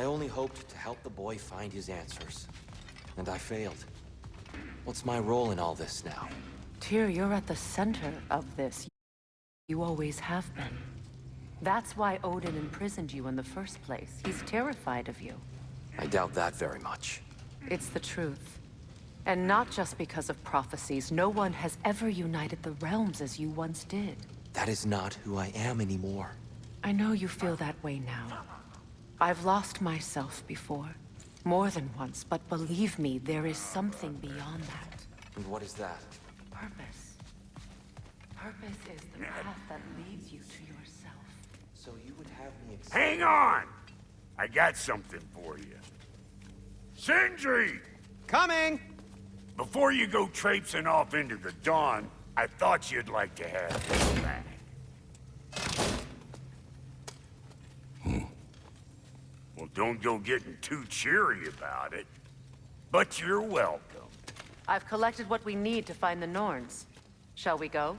I only hoped to help the boy find his answers. And I failed. What's my role in all this now? Tyr, you're at the center of this. You always have been. That's why Odin imprisoned you in the first place. He's terrified of you. I doubt that very much. It's the truth. And not just because of prophecies. No one has ever united the realms as you once did. That is not who I am anymore. I know you feel that way now. I've lost myself before. More than once, but believe me, there is something beyond that. And what is that? Purpose. Purpose is the path that leads you to yourself. So you would have me accept— Hang on! I got something for you. Sindri! Coming! Before you go traipsing off into the dawn, I thought you'd like to have this back. Well, don't go getting too cheery about it. But you're welcome. I've collected what we need to find the Norns. Shall we go?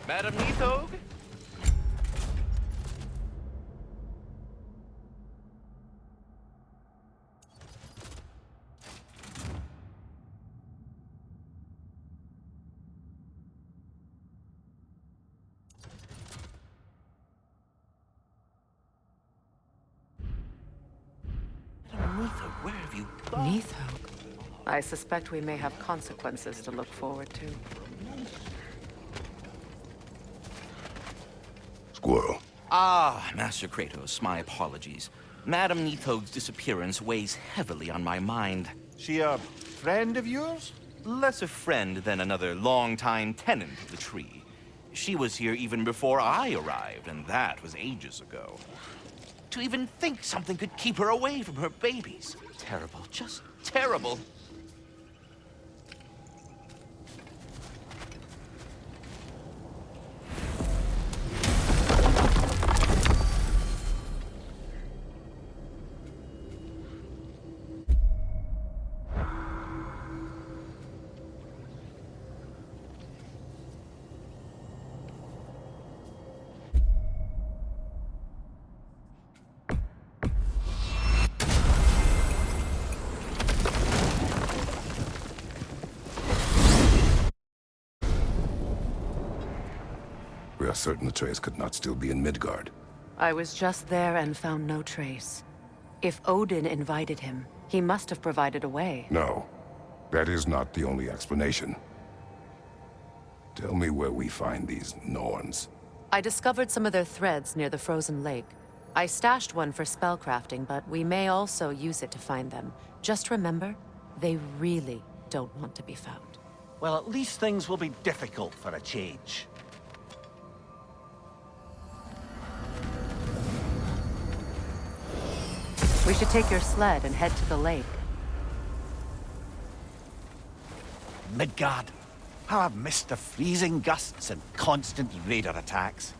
Madam Nithog? Where have you gone? Nithog. I suspect we may have consequences to look forward to. Squirrel. Ah, Master Kratos, my apologies. Madam Nithog's disappearance weighs heavily on my mind. She a friend of yours? Less a friend than another long-time tenant of the tree. She was here even before I arrived, and that was ages ago. To even think something could keep her away from her babies. Terrible, just terrible. We are certain Atreus could not still be in Midgard. I was just there and found no trace. If Odin invited him, he must have provided a way. No, that is not the only explanation. Tell me where we find these Norns. I discovered some of their threads near the frozen lake. I stashed one for spellcrafting, but we may also use it to find them. Just remember, they really don't want to be found. Well, at least things will be difficult for a change. We should take your sled and head to the lake. Midgard. How I've missed the freezing gusts and constant raider attacks.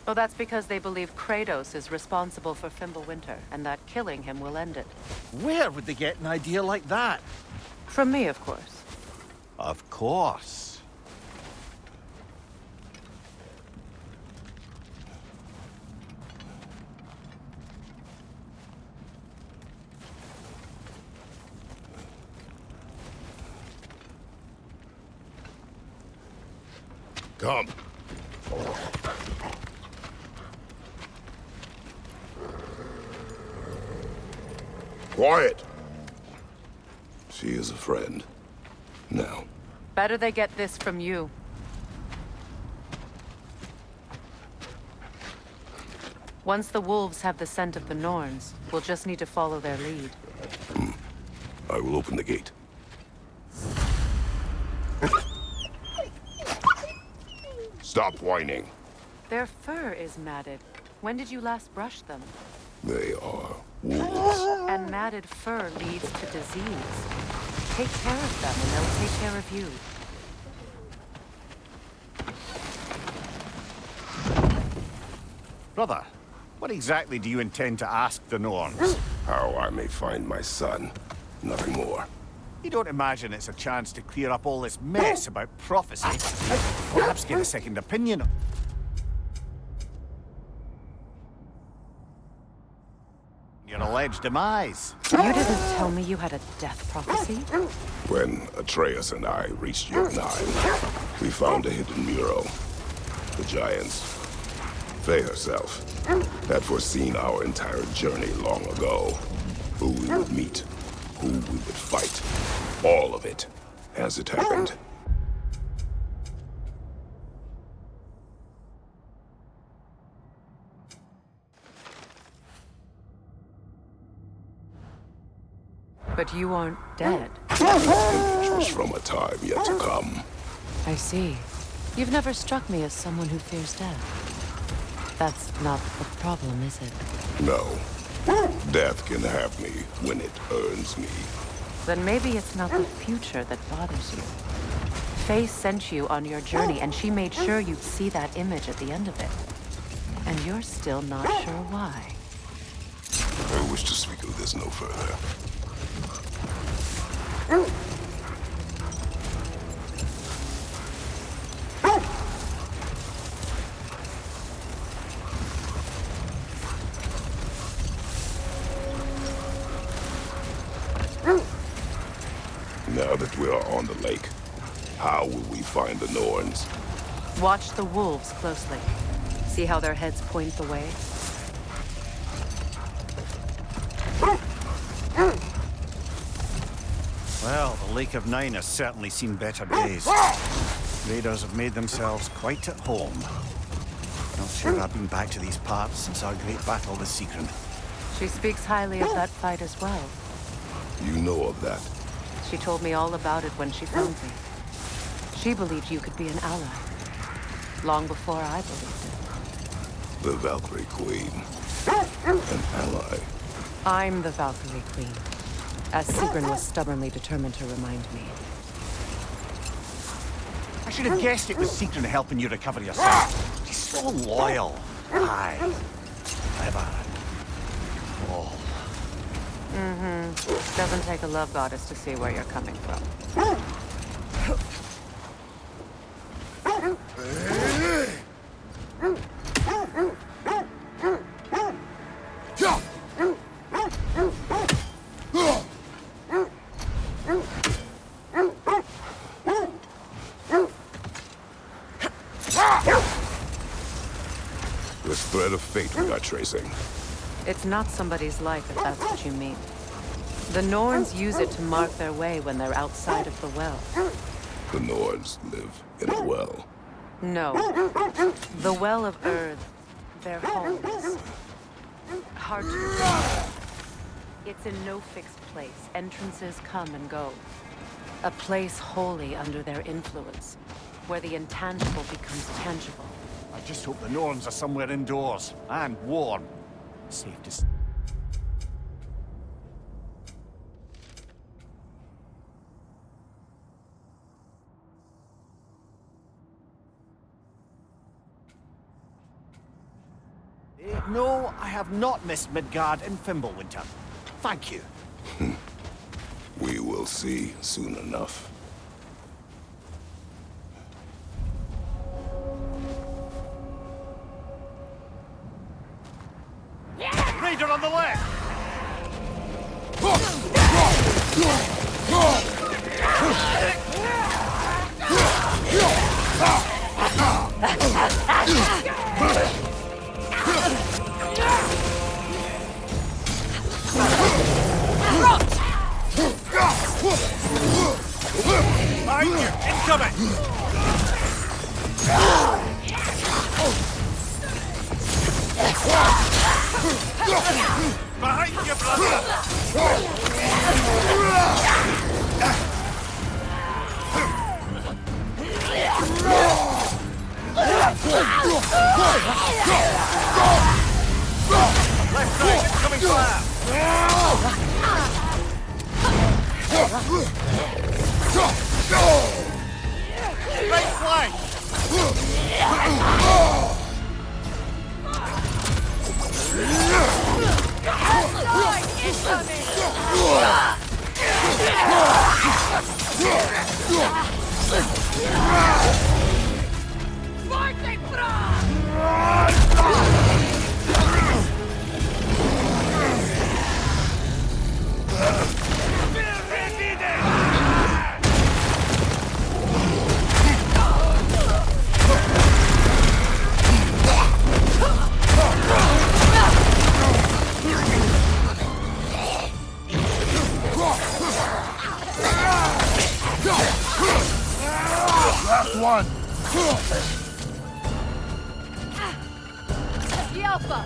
Well, that's because they believe Kratos is responsible for Fimbulwinter, and that killing him will end it. Where would they get an idea like that? From me, of course. Of course. Come. Quiet. She is a friend. Now. Better they get this from you. Once the wolves have the scent of the Norns, we'll just need to follow their lead. I will open the gate. Stop whining. Their fur is matted. When did you last brush them? They are wolves. And matted fur leads to disease. Take care of them and they'll take care of you. Brother, what exactly do you intend to ask the Norns? How I may find my son. Nothing more. You don't imagine it's a chance to clear up all this mess about prophecy? Perhaps get a second opinion? Edged demise. You didn't tell me you had a death prophecy? When Atreus and I reached Year 9, we found a hidden mural. The Giants, Faye herself, had foreseen our entire journey long ago. Who we would meet, who we would fight. All of it, as it happened. But you aren't dead. Image was from a time yet to come. I see. You've never struck me as someone who fears death. That's not the problem, is it? No. Death can have me when it earns me. Then maybe it's not the future that bothers you. Faye sent you on your journey, and she made sure you'd see that image at the end of it. And you're still not sure why. I wish to speak of this no further. Now that we are on the lake, how will we find the Norns? Watch the wolves closely. See how their heads point the way? Well, the Lake of Nine has certainly seen better days. Raiders have made themselves quite at home. Not sure I've been back to these parts since our great battle with Sigrun. She speaks highly of that fight as well. You know of that. She told me all about it when she found me. She believed you could be an ally. Long before I believed it. The Valkyrie Queen. An ally. I'm the Valkyrie Queen, as Sigrun was stubbornly determined to remind me. I should have guessed it was Sigrun helping you recover your son. She's so loyal. Aye. Clever. Oh. Doesn't take a love goddess to see where you're coming from. This thread of fate we are tracing. It's not somebody's life, if that's what you mean. The Norns use it to mark their way when they're outside of the well. The Norns live in a well. No. The Well of Earth, their home is hard to describe. It's in no fixed place. Entrances come and go. A place wholly under their influence, where the intangible becomes tangible. I just hope the Norns are somewhere indoors and warm. Safe to... No, I have not missed Midgard and Fimbulwinter. Thank you. We will see soon enough. Raider on the left! Behind you! Incoming! Behind you, brother! Left side, coming flat! Right flank! one! The Alpha!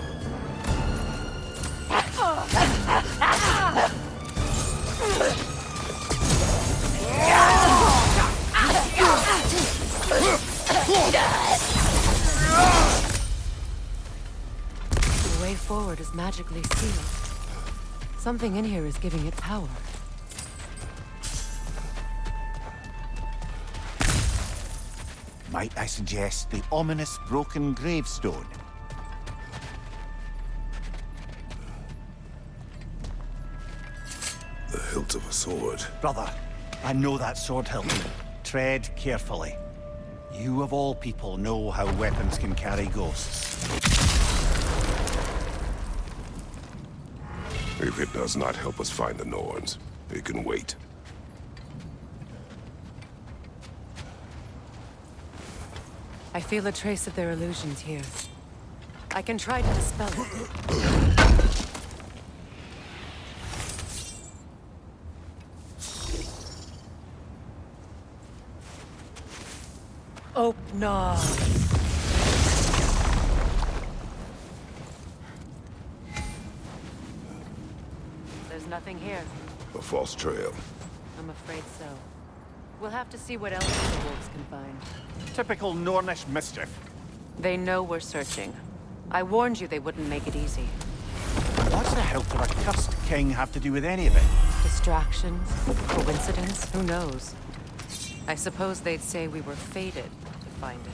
The way forward is magically sealed. Something in here is giving it power. Might I suggest the ominous broken gravestone? The hilt of a sword. Brother, I know that sword hilt. Tread carefully. You of all people know how weapons can carry ghosts. If it does not help us find the Norns, it can wait. I feel a trace of their illusions here. I can try to dispel it. Oh, no. There's nothing here. A false trail. I'm afraid so. We'll have to see what else the wolves can find. Typical Nornish mischief. They know we're searching. I warned you they wouldn't make it easy. What's the hilt of a cursed king have to do with any of it? Distractions? Coincidence? Who knows? I suppose they'd say we were fated to find it.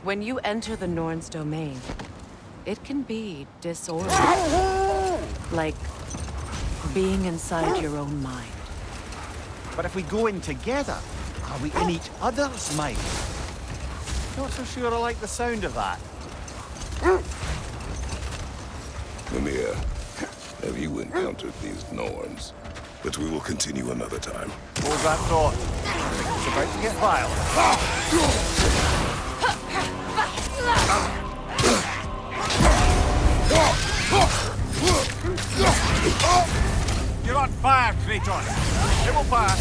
When you enter the Norn's domain, it can be disorienting. Like being inside your own mind. But if we go in together, are we in each other's mind? Not so sure I like the sound of that. Mimir, have you encountered these Norns? But we will continue another time. Hold that thought. It's about to get violent. You're on fire, Kratos. It will pass.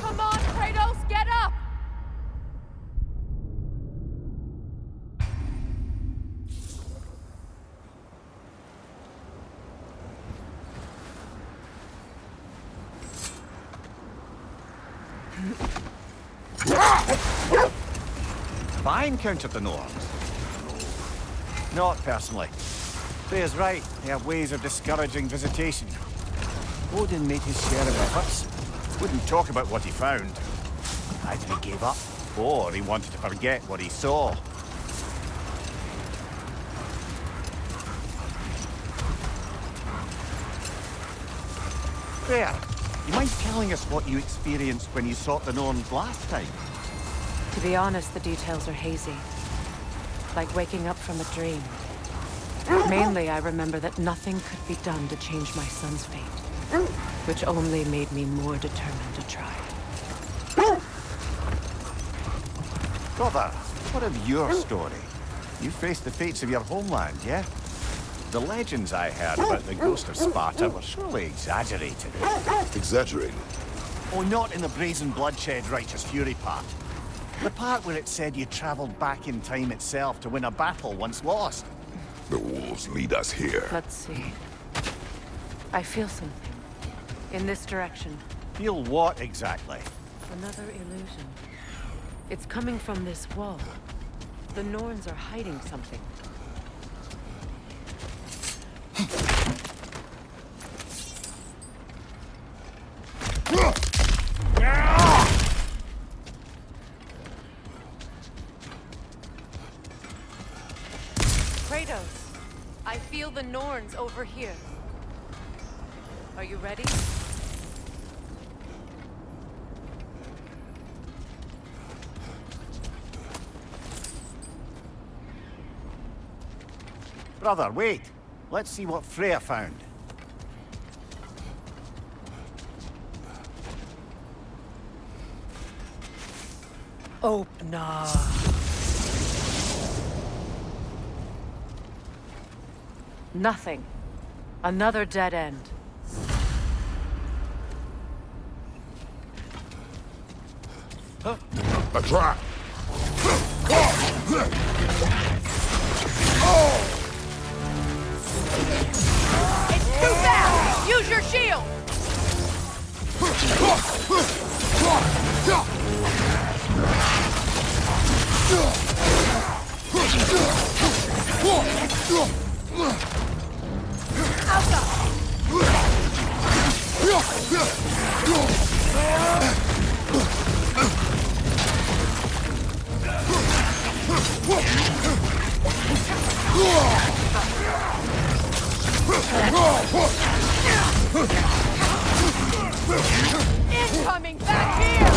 Come on, Kratos, get up! Have I encountered the Norns? Not personally. Freya's right. They have ways of discouraging visitation. Odin made his share of efforts. Wouldn't talk about what he found. Either he gave up, or he wanted to forget what he saw. Freya, you mind telling us what you experienced when you sought the Norns last time? To be honest, the details are hazy. Like waking up from a dream. Mainly, I remember that nothing could be done to change my son's fate. Which only made me more determined to try. Brother, what of your story? You faced the fates of your homeland, yeah? The legends I heard about the ghost of Sparta were surely exaggerated. Exaggerated? Oh, not in the brazen bloodshed righteous fury part. The part where it said you traveled back in time itself to win a battle once lost. The wolves lead us here. Let's see. I feel something. In this direction. Feel what exactly? Another illusion. It's coming from this wall. The Norns are hiding something. Kratos, I feel the Norns over here. Are you ready? Brother, wait. Let's see what Freya found. Open up. Nothing. Another dead end. A trap! It's too fast! Use your shield! Incoming back here!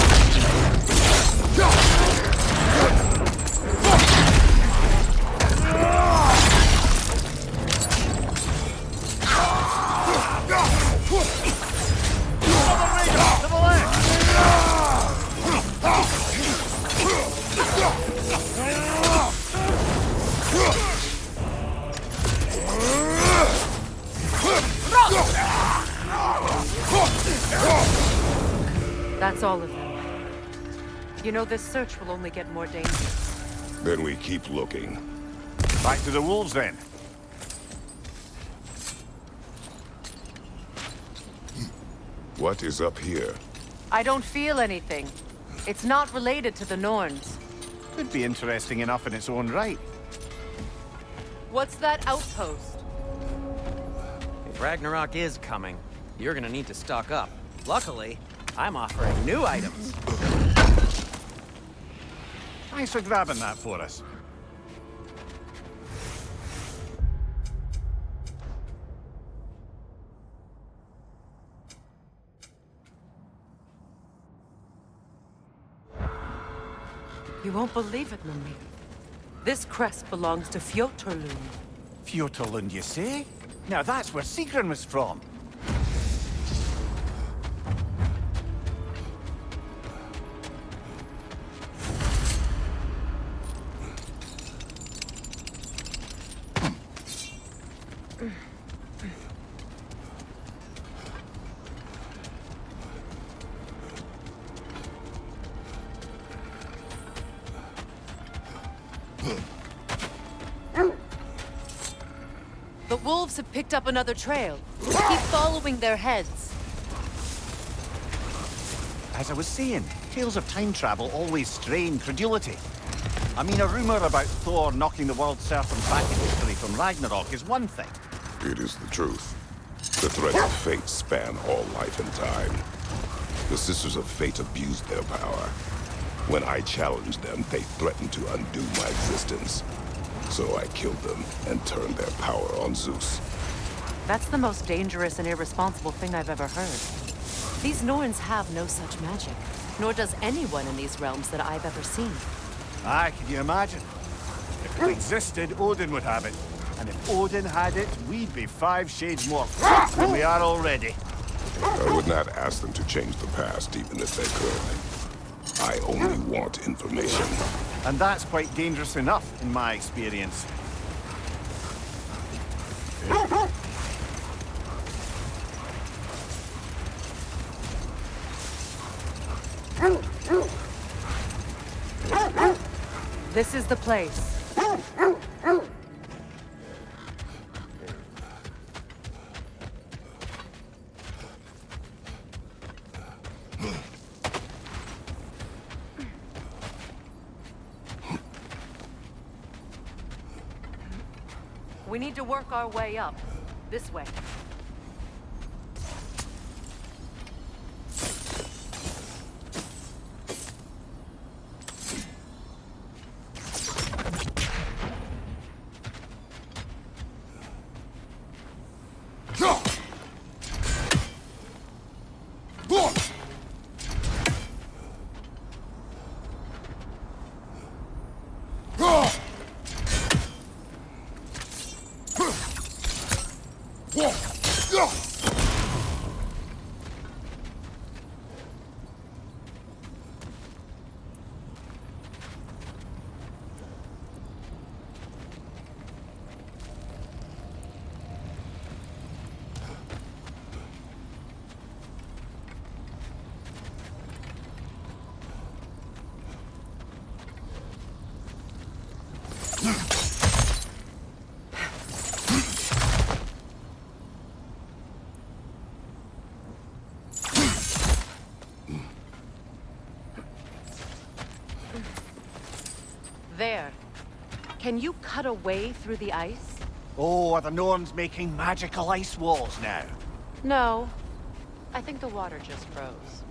That's all of them. You know, this search will only get more dangerous. Then we keep looking. Back to the wolves, then. What is up here? I don't feel anything. It's not related to the Norns. Could be interesting enough in its own right. What's that outpost? If Ragnarok is coming, you're gonna need to stock up. Luckily, I'm offering new items. Thanks for grabbing that for us. You won't believe it, Mummy. This crest belongs to Fjotorlund. Fjotorlund, you say? Now that's where Sigrun was from. The wolves have picked up another trail. Keep following their heads. As I was saying, tales of time travel always strain credulity. I mean, a rumor about Thor knocking the world serpent back in history from Ragnarok is one thing. It is the truth. The threads of fate span all life and time. The Sisters of Fate abused their power. When I challenged them, they threatened to undo my existence. So I killed them and turned their power on Zeus. That's the most dangerous and irresponsible thing I've ever heard. These Norns have no such magic, nor does anyone in these realms that I've ever seen. Aye, can you imagine? If it existed, Odin would have it. And if Odin had it, we'd be 5 shades more fucked than we are already. I would not ask them to change the past, even if they could. I only want information. And that's quite dangerous enough, in my experience. This is the place. We need to work our way up. This way. There. Can you cut a way through the ice? Oh, are the Norns making magical ice walls now? No. I think the water just froze.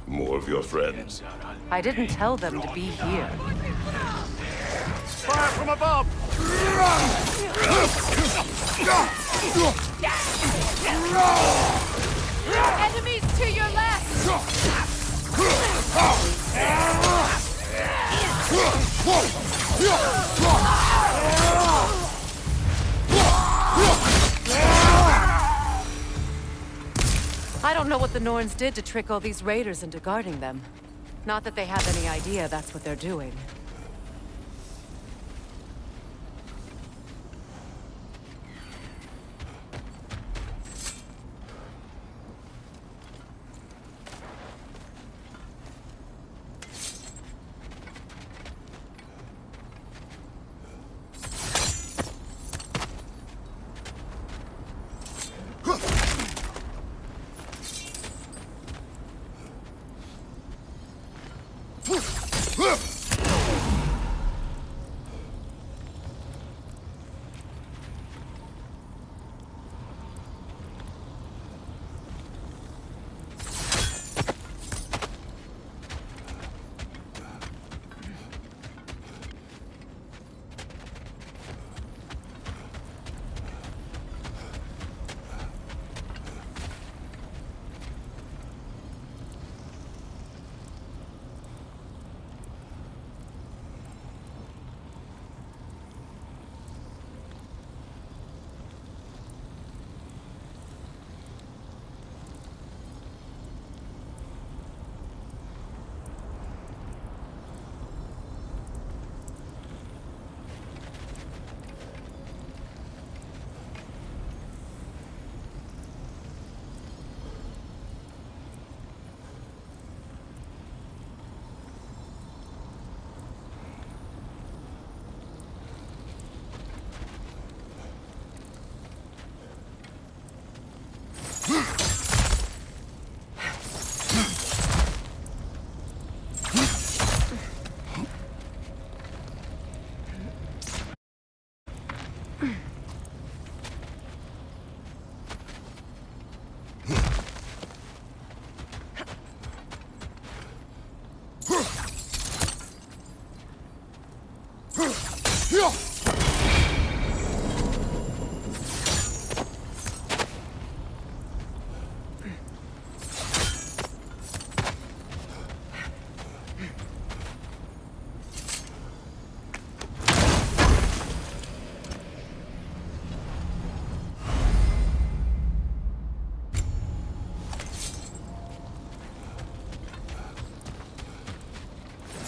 More of your friends. I didn't tell them to be here. Fire from above! Enemies to your left! I don't know what the Norns did to trick all these raiders into guarding them. Not that they have any idea that's what they're doing.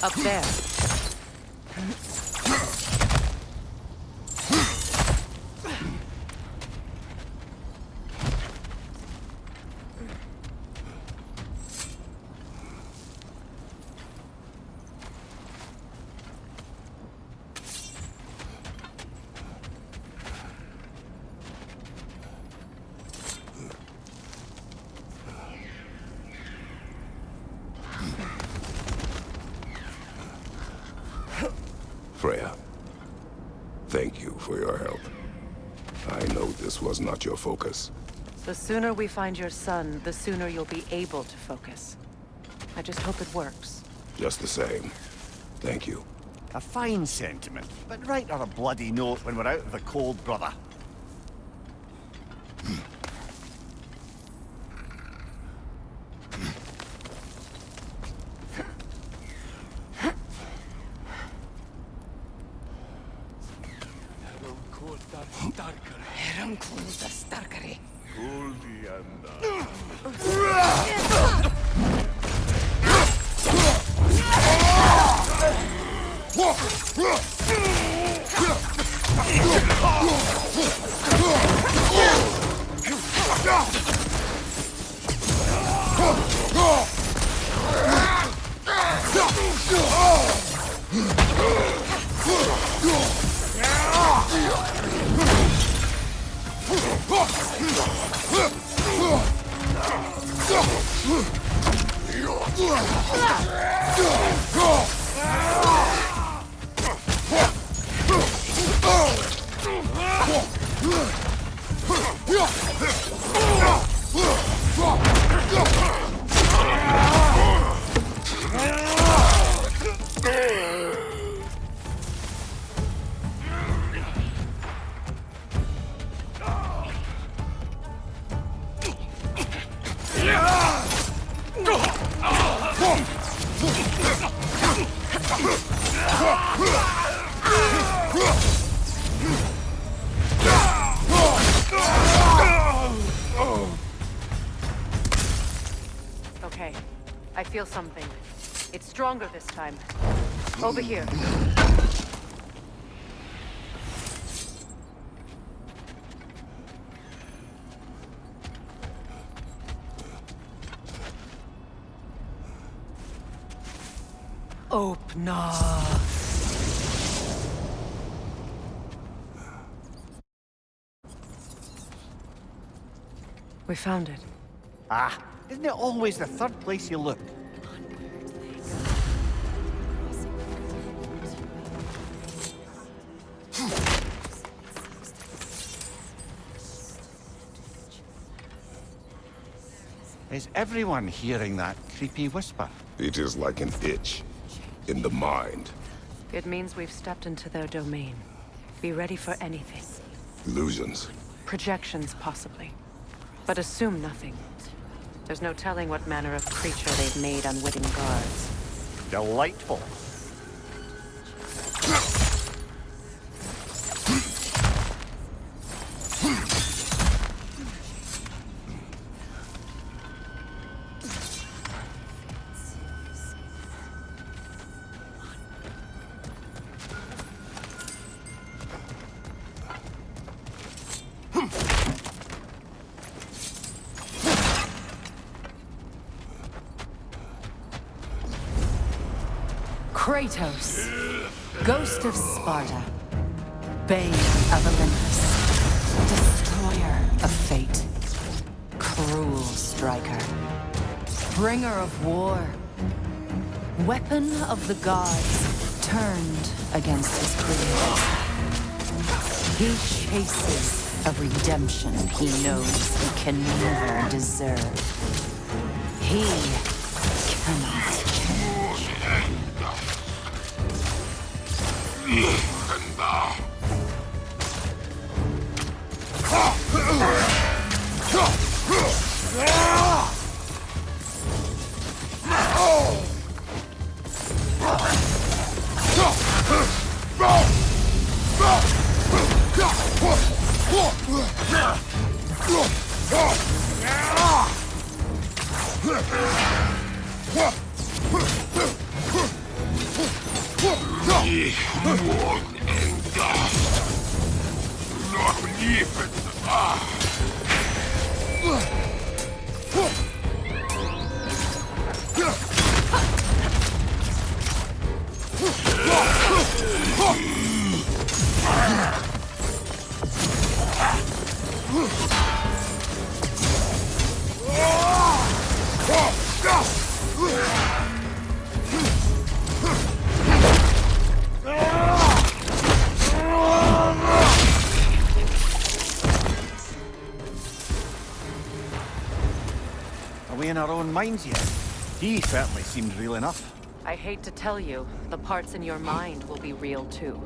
Up there. Freya, thank you for your help. I know this was not your focus. The sooner we find your son, the sooner you'll be able to focus. I just hope it works. Just the same, thank you. A fine sentiment, but write her a bloody note when we're out of the cold, brother. Okay, I feel something. It's stronger this time. Over here. Opna. We found it. Ah, isn't it always the third place you look? Is everyone hearing that creepy whisper? It is like an itch in the mind. It means we've stepped into their domain. Be ready for anything. Illusions. Projections, possibly. But assume nothing. There's no telling what manner of creature they've made unwitting guards. Delightful. Kratos, ghost of Sparta, bane of Olympus, destroyer of fate, cruel striker, bringer of war, weapon of the gods turned against his creators. He chases a redemption he knows he can never deserve. He cannot change. Are we in our own minds yet? He certainly seemed real enough. I hate to tell you, the parts in your mind will be real too.